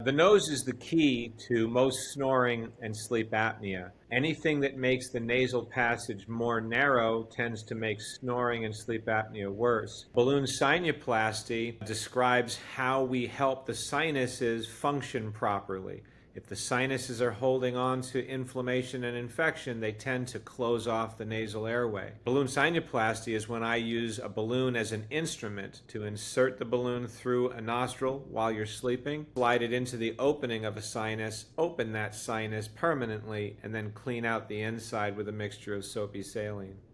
The nose is the key to most snoring and sleep apnea. Anything that makes the nasal passage more narrow tends to make snoring and sleep apnea worse. Balloon sinuplasty describes how we help the sinuses function properly. If the sinuses are holding on to inflammation and infection, they tend to close off the nasal airway. Balloon sinuplasty is when I use a balloon as an instrument to insert the balloon through a nostril while you're sleeping, slide it into the opening of a sinus, open that sinus permanently, and then clean out the inside with a mixture of soapy saline.